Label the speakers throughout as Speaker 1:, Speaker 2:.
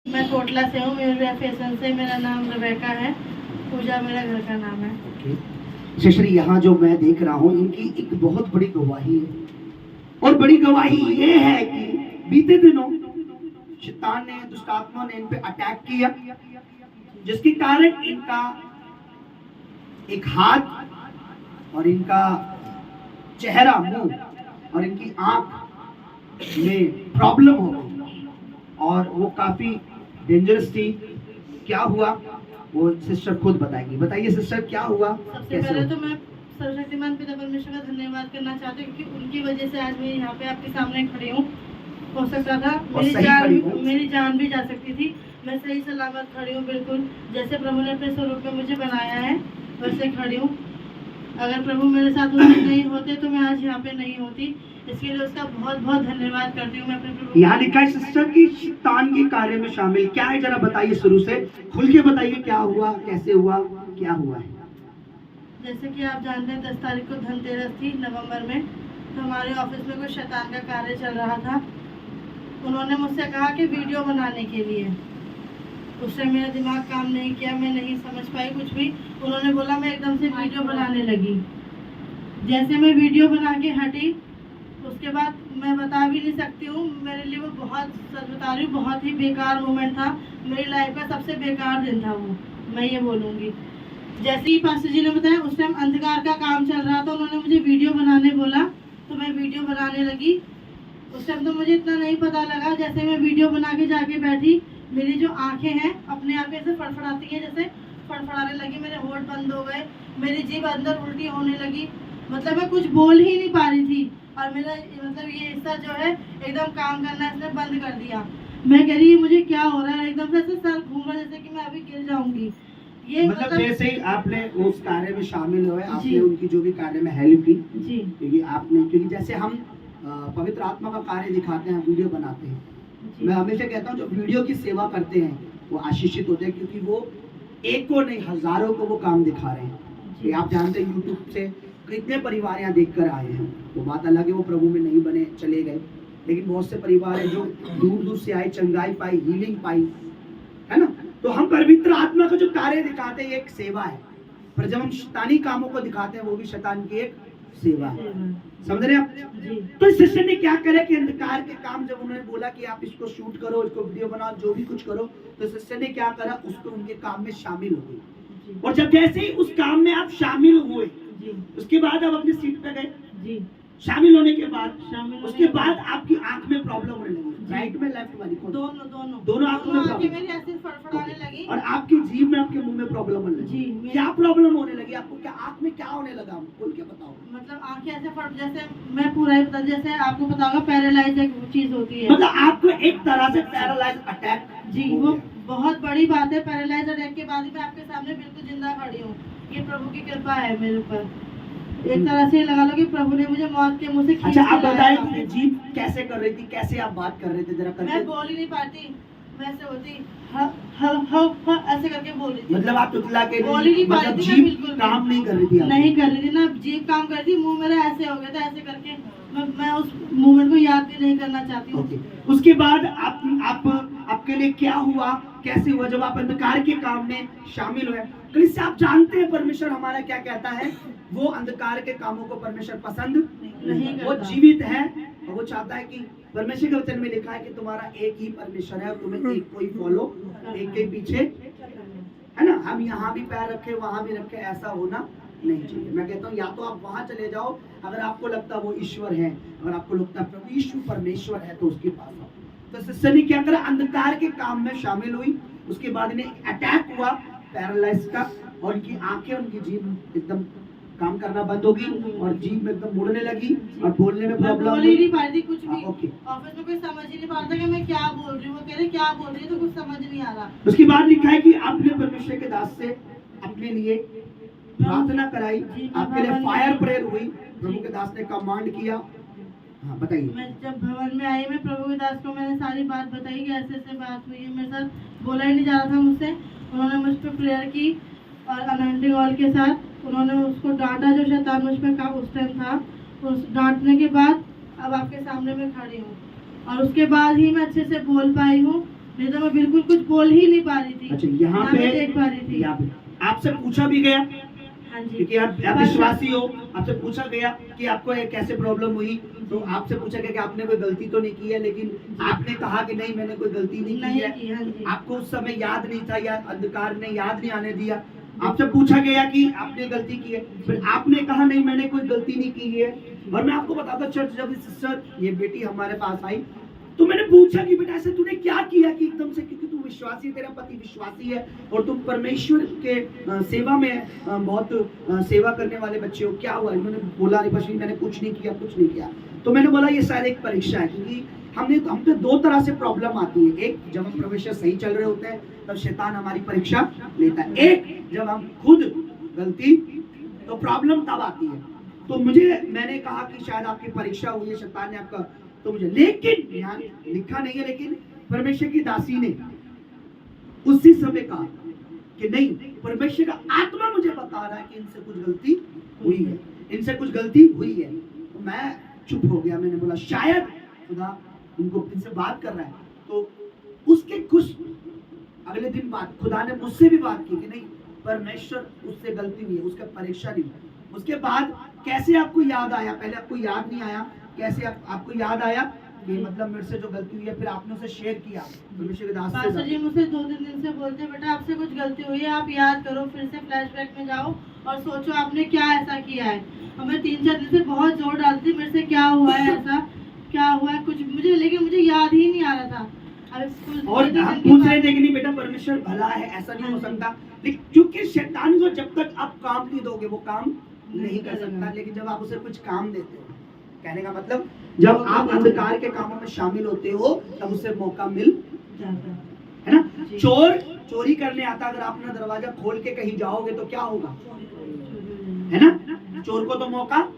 Speaker 1: मैं कोटला से हूँ, मेरे फैशन से। मेरा नाम रेबेका है, पूजा मेरा घर का नाम है।
Speaker 2: ओके श्री, यहाँ जो मैं देख रहा हूँ इनकी एक बहुत बड़ी गवाही है, और बड़ी गवाही ये है कि बीते दिनों शैतान ने, दुष्ट आत्मा ने इन पे अटैक किया, जिसके कारण इनका एक हाथ और इनका चेहरा, मुंह और इनकी आंख में प्रॉब्लम हो गई, और वो काफी डेंजरस थी। क्या हुआ वो सिस्टर खुद बताएंगी। बताइए सिस्टर, क्या हुआ?
Speaker 1: सबसे पहले तो मैं सर्वशक्तिमान पिता परमेश्वर का धन्यवाद करना चाहती हूँ, क्योंकि उनकी वजह से आज मैं यहाँ पे आपके सामने खड़ी हूँ। हो सकता था मेरी जान भी जा सकती थी। मैं सही सलामत खड़ी हूँ, बिल्कुल जैसे प्रभु ने अपने स्वरूप में मुझे बनाया है वैसे खड़ी हूँ। अगर प्रभु मेरे साथ नहीं होते तो मैं आज यहाँ पे नहीं होती। इसके लिए उसका बहुत बहुत धन्यवाद करती हूँ मैं अपने प्रभु।
Speaker 2: यहाँ लिखा है सिस्टर की शैतान के कार्य में शामिल क्या है, जरा बताइए, शुरू से खुल के बताइए, क्या हुआ, कैसे हुआ, क्या हुआ है?
Speaker 1: जैसे कि आप जानते हैं 10 तारीख को धनतेरस थी नवंबर में, तो हमारे ऑफिस में कुछ शैतान का कार्य चल रहा था। उन्होंने मुझसे कहा कि वीडियो बनाने के लिए। उस टाइम मेरा दिमाग काम नहीं किया, मैं नहीं समझ पाई कुछ भी। उन्होंने बोला, मैं एकदम से वीडियो बनाने लगी। जैसे मैं वीडियो बना के हटी, उसके बाद मैं बता भी नहीं सकती हूँ, मेरे लिए वो बहुत, सच बता रही हूँ, बहुत ही बेकार मोमेंट था। मेरी लाइफ का सबसे बेकार दिन था वो, मैं ये बोलूँगी। जैसे ही पास्टर जी ने बताया, उस टाइम अंधकार का काम चल रहा था, उन्होंने मुझे वीडियो बनाने बोला, तो मैं वीडियो बनाने लगी। उस टाइम तो मुझे इतना नहीं पता लगा। जैसे मैं वीडियो बना के जाके बैठी, मेरी जो आंखें हैं अपने आप ऐसे फड़फड़ाती हैं, जैसे फड़फड़ाने लगी। मेरे होठ बंद हो गए, मेरी जीभ अंदर उल्टी होने लगी, मतलब मैं कुछ बोल ही नहीं पा रही थी। और मेरा मतलब ये हिस्सा जो है एकदम काम करना इसने बंद कर दिया। मैं कह रही मुझे क्या हो रहा है, एकदम से ऐसे सर घूम रहा, जैसे कि मैं अभी गिर जाऊंगी। ये
Speaker 2: मतलब जैसे ही आपने उस कार्य में शामिल हुए, आपने उनकी जो भी कार्य में हेल्प की जी, क्योंकि आपने, क्योंकि जैसे हम पवित्र आत्मा का कार्य दिखाते हैं, वीडियो बनाते हैं, मैं हमेशा कहता हूँ जो वीडियो की सेवा करते हैं वो आशीषित होते हैं, क्योंकि वो एक को नहीं हजारों को वो काम दिखा रहे हैं। आप जानते हैं यूट्यूब से कितने परिवार यहाँ देख कर आए हैं। वो बात अलग है, वो प्रभु में नहीं बने चले गए, लेकिन बहुत से परिवार है जो दूर दूर से आए, चंगाई पाई, हीलिंग पाई, है ना। तो हम पवित्र आत्मा का जो कार्य दिखाते हैं एक सेवा है, पर जब हम शैतानी कामों को दिखाते हैं वो भी शैतान की एक सेवा है। समझ रहे आप? तो सिस्टर ने क्या करे कि अंधकार के काम, जब उन्होंने बोला कि आप इसको शूट करो, इसको वीडियो बनाओ, जो भी कुछ करो, तो सिस्टर ने क्या करा, उसको उनके काम में शामिल हो गई। और जब जैसे ही उस काम में आप शामिल हुए, उसके बाद आप अपनी सीट पे गए, शामिल होने के बाद उसके बाद आपकी आंख में प्रॉब्लम होने लगी, राइट में, लेफ्ट वाली, दोनों आंखों में
Speaker 1: आंखें मेरी ऐसे फड़फड़ाने लगी,
Speaker 2: और आपकी जीभ में, आपके मुंह में प्रॉब्लम होने लगी। क्या प्रॉब्लम होने लगी आपको? क्या आंख में क्या होने लगा, बोल के बताओ।
Speaker 1: मतलब आंखें ऐसे फट, जैसे मैं पूरा ही बता, जैसे आपको पता होगा पैरालाइज एक चीज होती है,
Speaker 2: मतलब आपको एक तरह से पैरालाइज अटैक।
Speaker 1: जी, वो बहुत बड़ी बात है। पैरालाइज अटैक के बाद मैं आपके सामने बिल्कुल जिंदा खड़ी हूँ। ये प्रभु की कृपा है मेरे ऊपर। एक तरह से लगा लो कि प्रभु ने मुझे मौत के मुंह से खींच।
Speaker 2: अच्छा, आप बताएं कि जीभ कैसे कर रही थी, कैसे आप बात कर रहे थे, जरा करके।
Speaker 1: मैं बोल ही नहीं पाती, मैं ऐसे होती ऐसे करके बोल रही थी।
Speaker 2: मतलब आप तुतला के
Speaker 1: बोल ही नहीं पा रही थी, बिल्कुल
Speaker 2: काम नहीं कर रही थी,
Speaker 1: नहीं कर रही थी ना, जीभ काम कर रही थी, मुंह मेरा ऐसे हो गया था, ऐसे करके मैं उस मोमेंट को याद भी नहीं करना चाहती हूँ।
Speaker 2: उसके बाद आपके लिए क्या हुआ, कैसे हुआ जब आप अंधकार के काम में शामिल हुए? इससे आप जानते हैं परमेश्वर हमारा क्या कहता है, वो अंधकार के कामों को परमेश्वर पसंद नहीं करता। वो जीवित है और वो चाहता है कि, परमेश्वर के वचन में लिखा है कि तुम्हारा एक ही परमेश्वर है और तुम्हें एक को ही फॉलो, एक के पीछे, है ना। हम यहाँ भी पैर रखे, वहां भी रखे, ऐसा होना नहीं चाहिए। मैं कहता हूँ या तो आप वहां चले जाओ अगर आपको लगता है वो ईश्वर है, अगर आपको लगता है प्रभु यीशु परमेश्वर है तो उसके पास आओ। तो सिस्टर ने क्या करा, अंधकार के काम में शामिल हुई। उसके बाद इन्हें अटैक हुआ पैरालाइज का, और उनकी आंखें, उनकी जीभ एकदम काम करना बंद हो गई, और जीभ में एकदम मुड़ने लगी, और बोलने में प्रॉब्लम,
Speaker 1: बोल ही नहीं पा रही थी कुछ भी।
Speaker 2: ओके,
Speaker 1: ऑफिस में कोई समझ ही नहीं पा रहा था कि मैं क्या बोल रही हूँ। वो कह रहे क्या बोल रही है, तो कुछ समझ नहीं आ रहा।
Speaker 2: उसके बाद लिखा है कि आपने परमेश्वर के दास से अपने लिए प्रार्थना कराई, आपके लिए फायर प्रेयर हुई, प्रभु के दास ने कमांड किया। हाँ बताइए।
Speaker 1: मैं जब भवन में आई, मैं प्रभु के दास को मैंने सारी बात बताई कि ऐसे ऐसे बात हुई है, मेरे साथ बोला ही नहीं जा रहा था मुझसे। उन्होंने मुझ पर प्रेयर की और अनॉइंटिंग ऑयल के साथ उन्होंने उसको डांटा, जो शैतान मुझ पर का उस टाइम था। उस डांटने के बाद अब आपके सामने मैं खड़ी हूँ, और उसके बाद ही मैं अच्छे से बोल पाई हूँ। नहीं तो मैं बिल्कुल कुछ बोल ही नहीं पा रही थी।
Speaker 2: अच्छा, यहाँ पे
Speaker 1: देख पा रही थी।
Speaker 2: यहाँ पे आपसे पूछा भी गया
Speaker 1: हाँ जी,
Speaker 2: क्योंकि आप विश्वासी हो, आपसे पूछा गया कि आपको ये कैसे प्रॉब्लम हुई, तो आपसे पूछा गया कि आपने कोई गलती तो नहीं की है, लेकिन आपने कहा कि नहीं मैंने कोई गलती नहीं की है।
Speaker 1: हाँ जी।
Speaker 2: आपको उस समय याद नहीं था या अंधकार ने याद नहीं आने दिया। आपसे पूछा गया कि आपने गलती की है, फिर आपने कहा नहीं मैंने कोई गलती नहीं की है। और मैं आपको बताता चर्च, जब सिस्टर ये बेटी हमारे पास आई तो मैंने पूछा कि बेटा ऐसे तूने क्या किया कि एकदम से, क्योंकि तू विश्वासी है, तेरा पति विश्वासी है और तुम परमेश्वर के सेवा में बहुत सेवा करने वाले बच्चे हो, क्या हुआ? इन्होंने बोला नहीं, मैंने कुछ नहीं किया। तो मैंने बोला ये शायद एक परीक्षा है, क्योंकि हम पे दो तरह से प्रॉब्लम आती है। एक, जब हम परमेश्वर सही चल रहे होते हैं तब शैतान हमारी परीक्षा लेता है। एक, जब हम खुद गलती, तो प्रॉब्लम तब आती है। तो मैंने कहा कि शायद आपकी परीक्षा हुई है, शैतान ने आपका, तो मुझे, लेकिन यहाँ लिखा नहीं है, लेकिन परमेश्वर की दासी ने उसी समय कहा कि नहीं, परमेश्वर का आत्मा मुझे बता रहा है कि इनसे कुछ गलती हुई है। तो मैं चुप हो गया। मैंने बोला शायद खुदा उनको इनसे बात कर रहा है। तो उसके कुछ अगले दिन बाद खुदा ने मुझसे भी बात की कि नहीं, परमेश्वर उससे गलती हुई है, उसका परीक्षा नहीं हुई। उसके बाद कैसे आपको याद आया? पहले आपको याद नहीं आया, कैसे आपको याद आया कि मतलब मेरे से जो गलती हुई है, फिर आपने उसे शेयर किया परमेश्वर के दास से।
Speaker 1: पास्टर जी मुझसे 2-3 दिन से बोलते, बेटा आपसे कुछ गलती हुई है, आप याद करो, फिर से फ्लैशबैक में जाओ और सोचो आपने क्या ऐसा किया है। और मैं 3-4 दिन से बहुत जोर डालती मेरे से क्या हुआ है, ऐसा क्या हुआ है कुछ मुझे, लेकिन मुझे याद ही नहीं आ रहा था।
Speaker 2: और हम पूछ रहे थे कि नहीं बेटा परमेश्वर भला है, ऐसा नहीं हो सकता, क्योंकि शैतान को जब तक आप काम नहीं दोगे वो काम नहीं कर सकता। लेकिन जब आप उसे कुछ काम देते हो, कहने का मतलब जब आप अंधकार के कामों में शामिल होते हो तब उसे मौका मिल जाता है ना। चोर चोरी करने आता, अगर आप अपना दरवाजा खोल के कहीं जाओगे तो क्या होगा, है ना? चोर को तो मौका,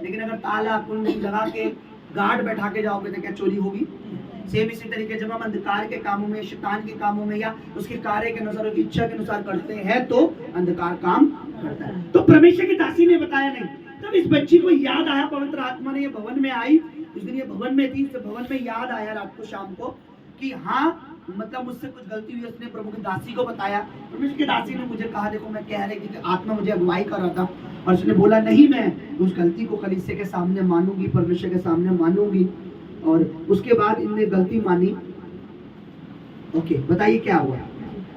Speaker 2: लेकिन अगर ताला कुंडी लगा के गार्ड बैठा के जाओगे तो क्या चोरी होगी? सेम इसी तरीके जब हम अंधकार के कामों में, शैतान के कामों में या उसके कार्य के अनुसार, उसकी इच्छा के अनुसार करते हैं तो अंधकार काम करता है। तो परमेश्वर की दासी ने बताया नहीं, तब इस बच्ची को याद आया, पवित्र आत्मा ने ये भवन में आई, उस दिन ये भवन में थी, भवन में याद आया रात को शाम को कि हाँ मतलब मुझसे कुछ गलती हुई। उसने प्रभु की दासी को बताया। परमेश्वर की दासी ने मुझे कहा देखो मैं कह रही थी कि आत्मा मुझे अगुवाई कर रहा था, और उसने बोला नहीं मैं उस गलती को कलीसिया के सामने मानूंगी, परमेश्वर के सामने मानूंगी। और उसके बाद इनने गलती मानी। ओके, बताइए क्या हुआ?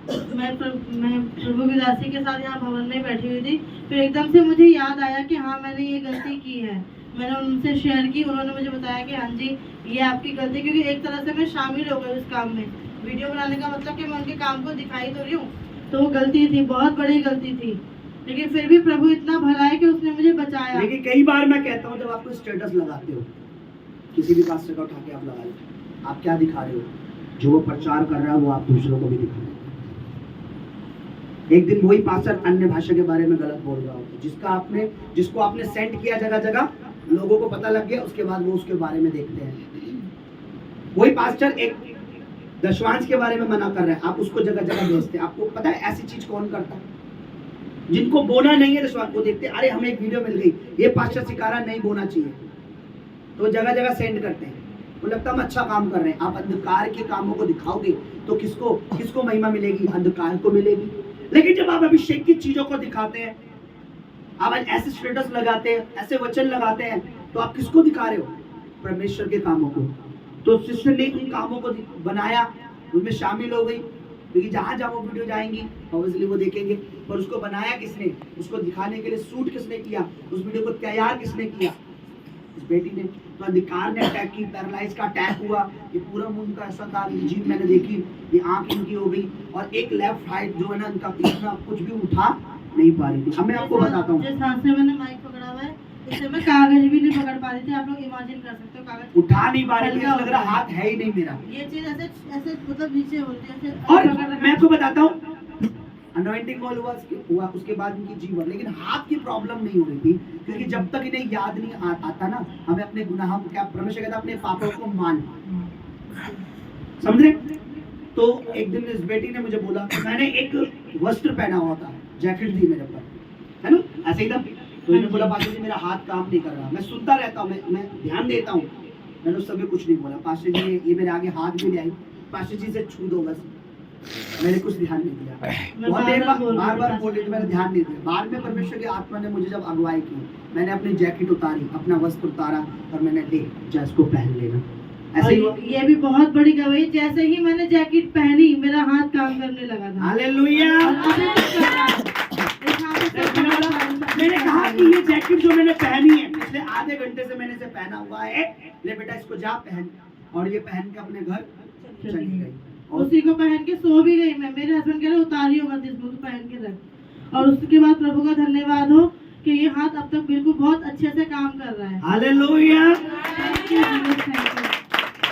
Speaker 1: मैं प्रभु की दासी के साथ यहाँ भवन में बैठी हुई थी, फिर एकदम से मुझे याद आया कि हाँ मैंने ये गलती की है। मैंने उनसे शेयर की, उन्होंने मुझे बताया कि हाँ जी ये आपकी गलती, क्योंकि एक तरह से मैं शामिल हो गई उस काम में। वीडियो बनाने का मतलब कि मैं उनके काम को दिखाई तो रही हूँ, तो वो गलती थी, बहुत बड़ी गलती थी, लेकिन फिर भी प्रभु इतना भला है कि उसने मुझे बचाया।
Speaker 2: लेकिन कई बार मैं कहता हूँ जब आप स्टेटस लगाते हो, किसी भी पास्टर का उठा के आप लगा लो, आप क्या दिखा रहे हो? जो वो प्रचार कर रहा है वो आप दूसरों को भी दिखा रहे हो। एक दिन वही पास्टर अन्य भाषा के बारे में गलत बोल रहा हो, जिसको आपने सेंड किया जगह जगह, लोगों को पता लग गया, उसके बाद वो उसके बारे में देखते हैं। वही पास्टर एक दशवांश के बारे में मना कर रहा है, आप उसको जगह जगह भेजते हैं। आपको पता है ऐसी चीज कौन करता है? जिनको बोना नहीं है दशवांश को देखते, अरे हमें एक वीडियो मिल गई, ये पास्टर सिखा रहा नहीं बोना चाहिए, तो जगह जगह सेंड करते हैं। वो लगता है हम अच्छा काम कर रहे हैं। आप अंधकार के कामों को दिखाओगे तो किसको महिमा मिलेगी? अंधकार को मिलेगी। लेकिन जब आप अभिषेक की चीजों को दिखाते हैं, आप ऐसे स्टेटस लगाते हैं, ऐसे वचन लगाते हैं, तो आप किसको दिखा रहे हो? परमेश्वर के कामों को। तो सिस्टर ने उन कामों को बनाया, उनमें शामिल हो गई, क्योंकि जहां जहां वो वीडियो जाएंगी ऑब्वियसली वो देखेंगे। पर उसको बनाया किसने? उसको दिखाने के लिए शूट किसने किया? उस वीडियो को तैयार किसने किया? इस बेटी ने। तो अंधकार ने अटैक की, पैरालाइज का अटैक हुआ, ये पूरा मुंह का ऐसा था, जीभ मैंने देखी, ये आंख इनकी हो गई, और एक लेफ्ट हाइट जो है ना इनका इतना कुछ भी उठा नहीं पा रही थी। अब मैं आपको बताता हूँ,
Speaker 1: जिस हाथ से मैंने माइक पकड़ा हुआ है उससे मैं कागज भी नहीं पकड़ पा रही थी। आप लोग इमेजिन कर सकते हो, कागज
Speaker 2: उठा नहीं पा रही थी, लग रहा हाथ है ही नहीं मेरा।
Speaker 1: ये चीज ऐसे ऐसे मतलब नीचे होती है ऐसे।
Speaker 2: और मैं आपको बताता हूँ, अनॉइंटिंग ऑयल हुआ उसके बाद इनकी जीव, लेकिन हाथ की प्रॉब्लम नहीं हो रही थी, क्योंकि जब तक इन्हें याद नहीं आता ना, हमें अपने गुनाहों को, क्या परमेश्वर कहता है, अपने पापों को मान, समझे? तो एक दिन इस बेटी ने मुझे बोला, मैंने एक वस्त्र पहना हुआ था, जैकेट थी मेरे पर, है ना, ऐसे ही था। तो इन्होंने बोला पास्टर जी मेरा हाथ काम नहीं कर रहा, मैं सुनता रहता हूँ, मैं ध्यान देता हूँ। मैंने उस समय कुछ नहीं बोला। पास्टर जी ये मेरे आगे हाथ भी ले आई, पास्टर जी से छू दो बस। मैंने कुछ ध्यान नहीं दिया,
Speaker 1: मैं
Speaker 2: बहुत देर
Speaker 1: बार-बार बोल
Speaker 2: बार
Speaker 1: रही
Speaker 2: बोले तो मैंने ध्यान नहीं दिया। बाद में परमेश्वर की आत्मा ने मुझे जब अगुवाई की, मैंने अपनी जैकेट उतारी, अपना वस्त्र उतारा और मैंने ले जा इसको पहन लेना। ऐसे ही
Speaker 1: और ये भी बहुत बड़ी गवाही, जैसे ही मैंने जैकेट पहनी मेरा हाथ काम करने लगा था।
Speaker 2: हालेलुया।
Speaker 1: और अभी तक कर रहा है। इस हाथ से
Speaker 2: मैंने कहा कि ये जैकेट जो मैंने पहनी है पिछले आधे घंटे से मैंने इसे पहना हुआ है, ले बेटा इसको जा पहन। और ये पहन के अपने घर चली गई और
Speaker 1: उसी को पहन के सो भी गई मैं। मेरे हस्बैंड कह रहे उतारियो मत इसको, तो पहन के रख। और उसके बाद प्रभु का धन्यवाद हो कि ये हाथ अब तक बिल्कुल बहुत अच्छे से काम कर रहा है।
Speaker 2: Hallelujah.
Speaker 1: Thank you, Jesus, thank you।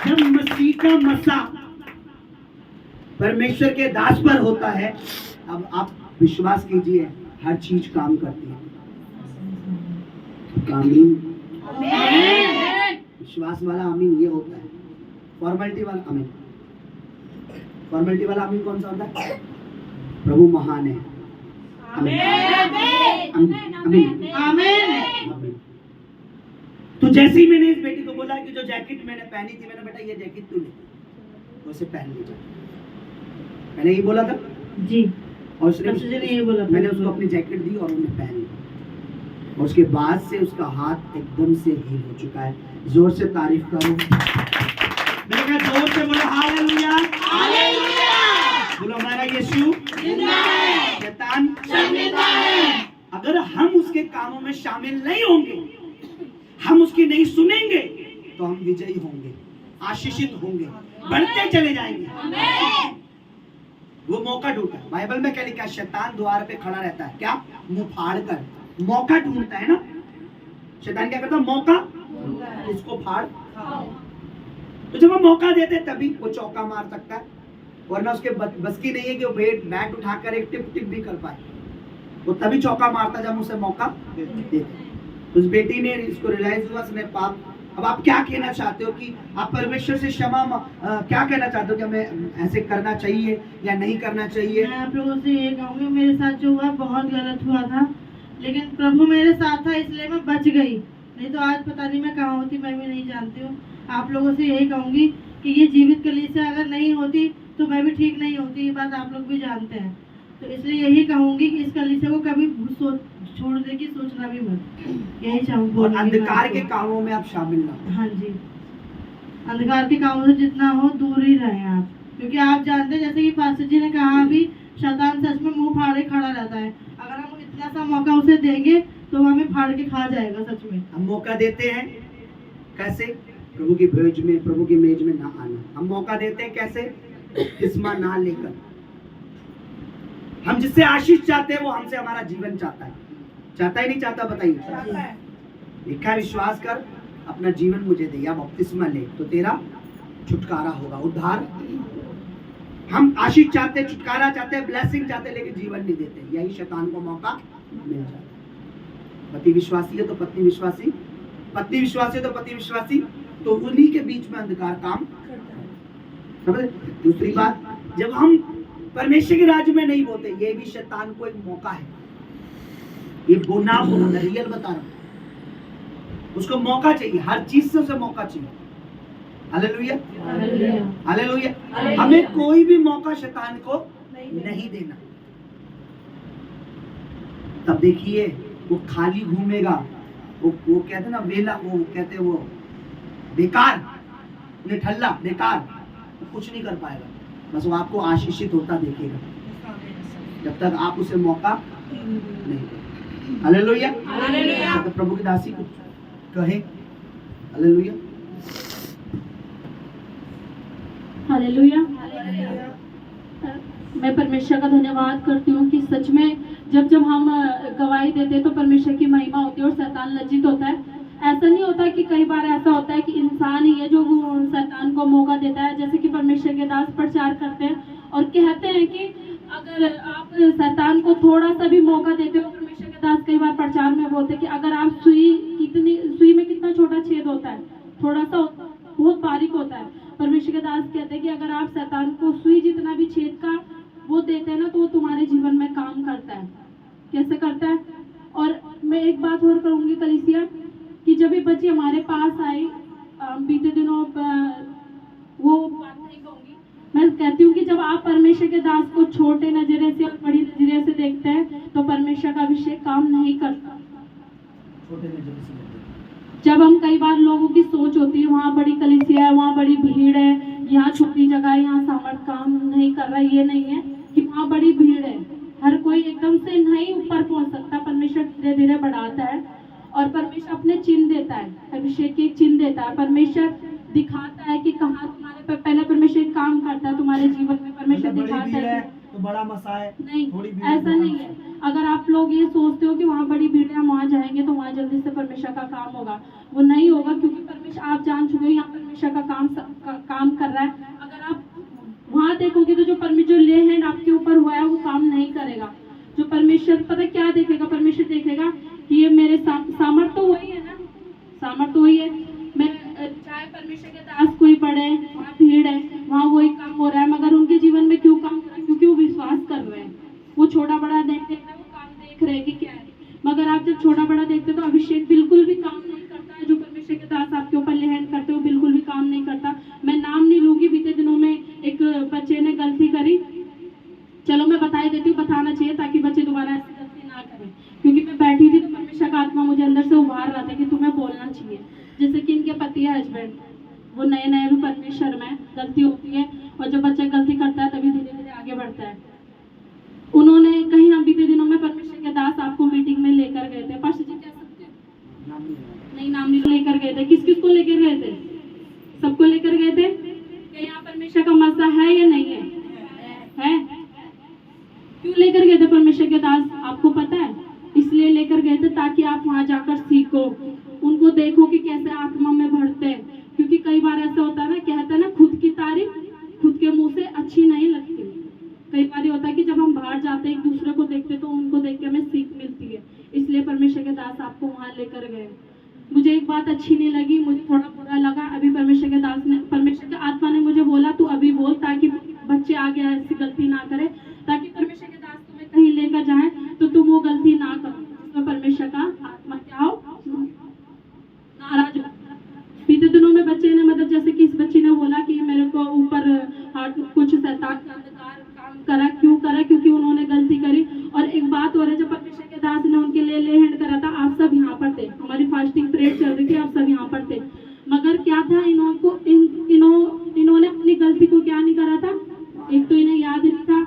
Speaker 2: जब मसीह का मसा परमेश्वर के दास पर होता है, अब आप विश्वास कीजिए हर चीज काम करती है। आमीन। विश्वास वाला आमीन ये होता है। फॉर्मेलिटी वाला आमीन, फॉर्मेलिटी वाला आमीन कौन सा होता है? प्रभु महान है। आमीन आमीन आमीन। तो जैसे ही मैंने इस बेटी को बोला कि जो जैकेट मैंने पहनी थी, मैंने बेटा ये जैकेट तू ले, तो उसे पहन लीजिए। मैंने ये बोला था
Speaker 1: जी।
Speaker 2: और उसने
Speaker 1: ये बोला
Speaker 2: मैंने उसको अपनी जैकेट दी और उन्हें पहन ली। और उसके बाद से उसका हाथ एकदम से हील हो चुका है। जोर से तारीफ करो। मैंने कहा जोर से बोलो हालेलुया। हालेलुया। बोलो हमारा यीशु जिंदा है, शैतान शर्मिंदा है। अगर हम उसके कामों में शामिल नहीं होंगे, हम उसकी नहीं सुनेंगे, तो हम विजयी होंगे, आशीषित होंगे, बढ़ते चले जाएंगे। आमीन। वो मौका ढूंढता है। बाइबल में क्या लिखा है? शैतान द्वार पे खड़ा रहता है, क्या? मुंह फाड़ कर मौका ढूंढता है ना। शैतान क्या करता है? मौका, इसको फाड़। तो जब वो मौका देते तभी वो चौका मार सकता है, वरना उसके बस की नहीं है कि वो बैट उठाकर एक टिप टिप भी कर पाए। वो तभी चौका मारता जब उसे मौका देते। उस बेटी ने इसको रियलाइज हुआ उसने पाप। अब आप क्या कहना चाहते हो कि आप परमेश्वर से क्षमा क्या कहना चाहते हो कि हमें ऐसे करना चाहिए या नहीं करना चाहिए?
Speaker 1: मैं आप लोगों से ये कहूँगी, मेरे साथ जो हुआ बहुत गलत हुआ था, लेकिन प्रभु मेरे साथ था इसलिए मैं बच गई। नहीं तो आज पता नहीं मैं कहाँ होती, मैं भी नहीं जानती हूँ। आप लोगों से यही कहूँगी कि ये जीवित कलीसिया अगर नहीं होती तो मैं भी ठीक नहीं होती। ये बात आप लोग भी जानते हैं। तो इसलिए यही कहूँगी कि इस कलीसिया को कभी छोड़ने की सोचना भी मत। यही चाहूँगी।
Speaker 2: और अंधकार के कामों में आप शामिल ना हो।
Speaker 1: हाँ जी, अंधकार के कामों से जितना हो दूर ही रहें आप, क्योंकि आप जानते हैं जैसे कि पास्टर जी ने कहा अभी, शैतान सच में मुंह फाड़े खड़ा रहता है। अगर हम इतना सा मौका उसे देंगे तो वो हमें फाड़ के खा जाएगा सच में।
Speaker 2: हम मौका देते हैं कैसे? प्रभु की भेज में, प्रभु की मेज में ना आना। हम मौका देते हैं कैसे? किस्मा ना लेकर। हम जिससे आशीष चाहते हैं वो हमसे हमारा जीवन चाहता है। चाहता ही नहीं चाहता? बताइए। लिखा है विश्वास कर अपना जीवन मुझे दे या बपतिस्मा ले तो तेरा छुटकारा होगा, उद्धार। हम आशीष चाहते हैं, छुटकारा चाहते हैं, ब्लेसिंग चाहते हैं, लेकिन जीवन नहीं देते। यही शैतान को मौका मिल जाता है। पति विश्वासी है तो पत्नी विश्वासी, पत्नी विश्वासी है तो पति विश्वासी, तो उन्हीं के बीच में अंधकार काम समझे। दूसरी बात, जब हम परमेश्वर के राज्य में नहीं बोलते, ये भी शैतान को एक मौका है। ये बोना रियल बता रहा हूं, उसको मौका चाहिए, हर चीज से उसे मौका चाहिए। Hallelujah hallelujah. हमें कोई भी मौका शैतान को नहीं देना। तब देखिए वो खाली घूमेगा, वो कहते हैं ना वेला, वो कहते हैं वो बेकार, निठल्ला बेकार, वो कुछ नहीं कर पाएगा। बस वो आपको आशीषित होता देखेगा जब तक आप उसे मौका नहीं दें। Hallelujah hallelujah. तो प्रभु की दासी को कहे हालेलुया
Speaker 3: हालेलुया। मैं परमेश्वर का धन्यवाद करती हूँ कि सच में जब हम गवाही देते हैं तो परमेश्वर की महिमा होती है और शैतान लज्जित होता है। ऐसा नहीं होता कि कई बार ऐसा होता है कि इंसान ही है जो शैतान को मौका देता है। जैसे कि परमेश्वर के दास प्रचार करते हैं और कहते हैं कि अगर आप शैतान को थोड़ा सा भी मौका देते हो, परमेश्वर के दास कई बार प्रचार में बोलते हैं कि अगर आप सुई में कितना छोटा छेद होता है, थोड़ा सा होता है, बहुत बारीक होता है। परमेश्वर के दास कहते हैं कि अगर आप शैतान को सुई जितना भी छेद का वो देते हैं ना, तो वो तुम्हारे जीवन में काम करता है। कैसे करता है? और मैं एक बात और कहूँगी कलीसिया, कि जब ये बच्ची हमारे पास आई बीते दिनों, वो बात नहीं कहूँगी, मैं कहती हूँ कि जब आप परमेश्वर के दास को छोटे नजरे से और बड़ी नजरिए से देखते हैं तो परमेश्वर का अभिषेक काम नहीं करता।
Speaker 2: छोटे नजर से देखते हैं।
Speaker 3: जब हम कई बार लोगों की सोच होती है वहाँ बड़ी कलीसिया है, वहाँ बड़ी भीड़ है, यहाँ छोटी जगह है, यहाँ सामर्थ काम नहीं कर रहा, ये नहीं है कि वहाँ बड़ी भीड़ है। हर कोई एकदम से नहीं ऊपर पहुँच सकता, परमेश्वर धीरे धीरे बढ़ाता है और परमेश्वर अपने चिन्ह देता है, अभिषेक के चिन्ह देता है। परमेश्वर दिखाता है कि कहाँ तुम्हारे पर पहले परमेश्वर काम करता है तुम्हारे जीवन में। परमेश्वर दिखाता है
Speaker 2: तो बड़ा मसा है,
Speaker 3: नहीं,
Speaker 2: थोड़ी भीड़
Speaker 3: ऐसा
Speaker 2: है,
Speaker 3: नहीं है। अगर आप लोग ये सोचते हो कि वहाँ बड़ी भीड़ है, हम वहाँ जाएंगे तो वहाँ जल्दी से परमेश्वर का काम होगा, वो नहीं होगा, क्योंकि परमेश्वर आप जान चुके हो यहाँ परमेश्वर का काम कर रहा है। अगर आप वहाँ देखोगे तो जो परमेश्वर ले हैंड आपके ऊपर हुआ है वो काम नहीं करेगा। जो परमेश्वर पता क्या देखेगा, परमेश्वर देखेगा कि ये मेरे सामर्थ तो वही है ना, सामर्थ तो वही है। मैं चाहे परमेश्वर के दास कोई पढ़े, वहाँ भीड़ है, वहाँ वही काम हो रहा है, मगर उनके जीवन में क्यों काम हो रहा है? क्योंकि वो विश्वास कर रहे हैं। वो छोटा बड़ा नहीं देख रहे, वो काम देख रहे हैं कि क्या है। मगर आप जब छोटा बड़ा देखते हो तो अभिषेक बिल्कुल भी काम नहीं करता है। जो परमेश्वर के दास आपके ऊपर लेहन करते हो बिल्कुल भी काम नहीं करता। मैं नाम नहीं लूंगी, बीते दिनों में एक बच्चे ने गलती करी, चलो मैं बता ही देती हूँ, बताना चाहिए ताकि बच्चे दोबारा ऐसी गलती ना करें। क्योंकि मैं बैठी थी तो परमेश्वर का आत्मा मुझे अंदर से उभार रहा था कि तुम्हें बोलना चाहिए। जैसे कि इनके पति है हस्बैंड, वो नए नए भी परमेश्वर में, गलती होती है और जब बच्चा गलती करता है तभी धीरे धीरे आगे बढ़ता है। उन्होंने कहीं हम बीते दिनों में परमेश्वर के दास आपको मीटिंग में लेकर गए थे, पास्टर जी कह सकते हैं, नहीं नाम नहीं लेकर गए थे, किस किस को लेकर गए थे? सबको लेकर गए थे। क्या यहाँ परमेश्वर का मजा है या नहीं है? है। क्यों लेकर गए थे परमेश्वर के दास आपको पता है? इसलिए लेकर गए थे ताकि आप वहां जाकर सीखो, उनको देखो कि कैसे आत्मा में बढ़ते हैं। क्योंकि कई बार ऐसा होता है ना, कहते हैं ना खुद की तारीफ खुद के मुंह से अच्छी नहीं लगती। कई बार होता है कि जब हम बाहर जाते हैं एक दूसरे को देखते तो उनको देख के हमें सीख मिलती है। इसलिए परमेश्वर के दास आपको वहां लेकर गए। मुझे एक बात अच्छी नहीं लगी, मुझे थोड़ा बुरा लगा। अभी परमेश्वर के दास ने, परमेश्वर के आत्मा ने मुझे बोला तू अभी बोल, ताकि बच्चे आगे ऐसी गलती ना करे, ताकि परमेश्वर के दास तुम्हें कहीं लेकर जाए तो तुम वो गलती ना करो जिसमें परमेश्वर का आत्मा क्या हो, नाराज हो। बीते दिनों में बच्चे ने, मतलब जैसे कि इस बच्ची ने बोला कि मेरे को ऊपर कुछ शैतान का अंधकार काम करा, क्यों करा? क्योंकि उन्होंने गलती करी। और एक बात और है, जब परमेश्वर के दास ने उनके लिए ले हैंड करा था, आप सब यहाँ पर थे, हमारी फास्टिंग प्रेयर चल रही थी, आप सब यहाँ पर थे। मगर क्या था, इन्होंने अपनी गलती को क्या नहीं करा था, एक तो इन्हें याद नहीं था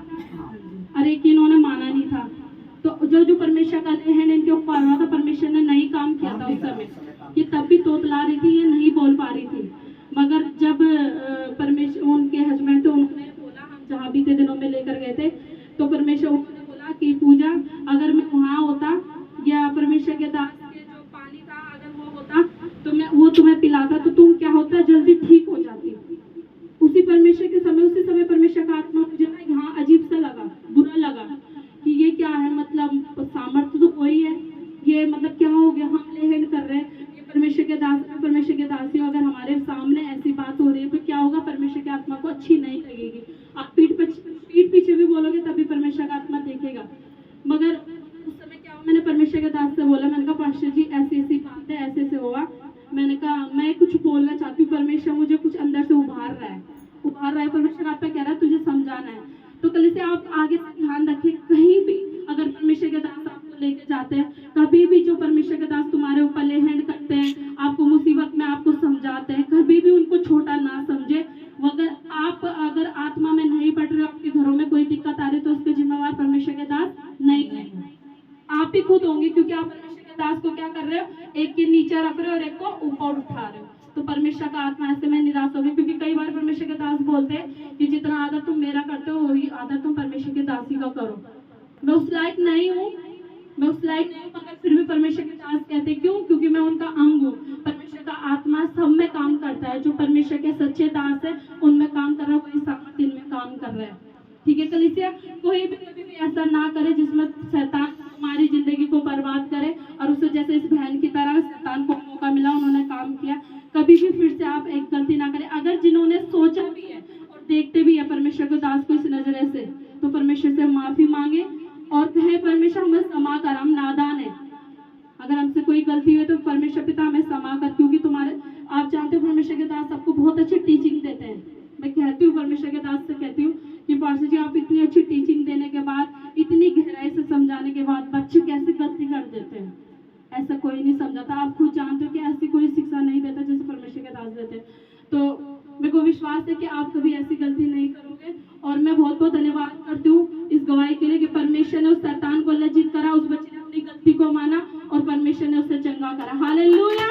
Speaker 3: और एक इन्होंने माना नहीं था। तो जो परमेश्वर का ले हैंड इनके ऊपर हुआ था, परमेश्वर ने नहीं काम किया था उस समय। ये तब भी तोतला रही थी, ये नहीं बोल पा रही थी। मगर जब परमेश्वर, उनके हस्बैंड थे, उन्होंने बोला, हम जहाँ बीते दिनों में लेकर गए थे, तो परमेश्वर उन्होंने बोला कि पूजा, अगर मैं वहाँ होता या परमेश्वर के दास के जो पानी था अगर वो होता तो मैं वो तुम्हें पिलाता तो तुम क्या होता, जल्दी ठीक हो जाती। उसी समय परमेश्वर का आत्मा मुझे ना यहाँ अजीब सा लगा, बुरा लगा कि ये क्या है, मतलब सामर्थ्य तो वही है, ये मतलब क्या हो गया, हम ले हैंड कर रहे हैं, ये परमेश्वर के दास ही, अगर हमारे सामने ऐसी बात हो रही है तो क्या होगा, परमेश्वर की आत्मा को अच्छी नहीं लगेगी। आप पीठ पीछे भी बोलोगे तभी परमेश्वर का आत्मा देखेगा। मगर उस समय क्या हुआ, मैंने परमेश्वर के दास से बोला, मैंने कहा पास्टर जी ऐसी ऐसी बात है, ऐसे ऐसे हुआ। मैंने कहा मैं कुछ बोलना चाहती हूँ, परमेश्वर मुझे कुछ अंदर से उभार रहा है, परमेश्वर आत्मा कह रहा है तुझे समझाना है। तो कल से आप आगे से ध्यान रखें, कहीं भी अगर परमेश्वर के दास आपको लेके जाते हैं, कभी भी जो परमेश्वर के दास तुम्हारे ऊपर ले हैंड करते हैं, आपको मुसीबत में आपको समझाते हैं, कभी भी उनको छोटा ना समझे। मगर आप अगर आत्मा में नहीं बढ़ रहे हो, आपके घरों में कोई दिक्कत आ रही तो उसके जिम्मेवार परमेश्वर के दास नहीं है, आप ही खुद होंगे। क्योंकि आप परमेश्वर के दास को क्या कर रहे हो, एक के नीचे रख रहे हो और एक को ऊपर उठा रहे हो। तो परमेश्वर का आत्मा ऐसे में निराश होगी। क्योंकि कई बार परमेश्वर के दास बोलते हैं कि जितना आदर तुम मेरा करते हो वही आदर तुम परमेश्वर के दास ही का करो। मैं उस लायक नहीं हूँ, मगर फिर भी परमेश्वर के दास कहते क्यों, क्योंकि मैं उनका अंग हूँ। परमेश्वर का आत्मा सब में काम करता है, जो परमेश्वर के सच्चे दास है उनमें काम कर रहा है, वही सामर्थ इनमें काम कर रहा है। ठीक है कलीसिया, कोई भी कभी भी ऐसा ना करे जिसमें शैतान हमारी जिंदगी को बर्बाद करे। और उसे जैसे इस बहन की तरह शैतान को मौका मिला, उन्होंने काम किया, कभी भी फिर से आप एक गलती ना करें। अगर जिन्होंने सोचा भी है और देखते भी है परमेश्वर के दास को इस नजरे से, तो परमेश्वर से माफी मांगे और कहे परमेश्वर हमें क्षमा कर, हम नादान है, अगर हमसे कोई गलती हुई तो परमेश्वर पिता हमें क्षमा कर। क्योंकि तुम्हारे, आप जानते हो परमेश्वर के दास सबको बहुत अच्छी टीचिंग देते हैं। मैं कहती हूँ परमेश्वर के दास से ऐसा कोई नहीं समझा था। आप खुद जानते हो कि ऐसी कोई शिक्षा नहीं देता जैसे परमेश्वर के दास देते। तो मेरे को विश्वास है कि आप कभी ऐसी गलती नहीं करोगे। और मैं बहुत बहुत धन्यवाद करती हूँ इस गवाही के लिए कि परमेश्वर ने उस शैतान को लज्जित करा, उस बच्चे ने अपनी गलती को माना और परमेश्वर ने उसे चंगा करा। हालेलुया।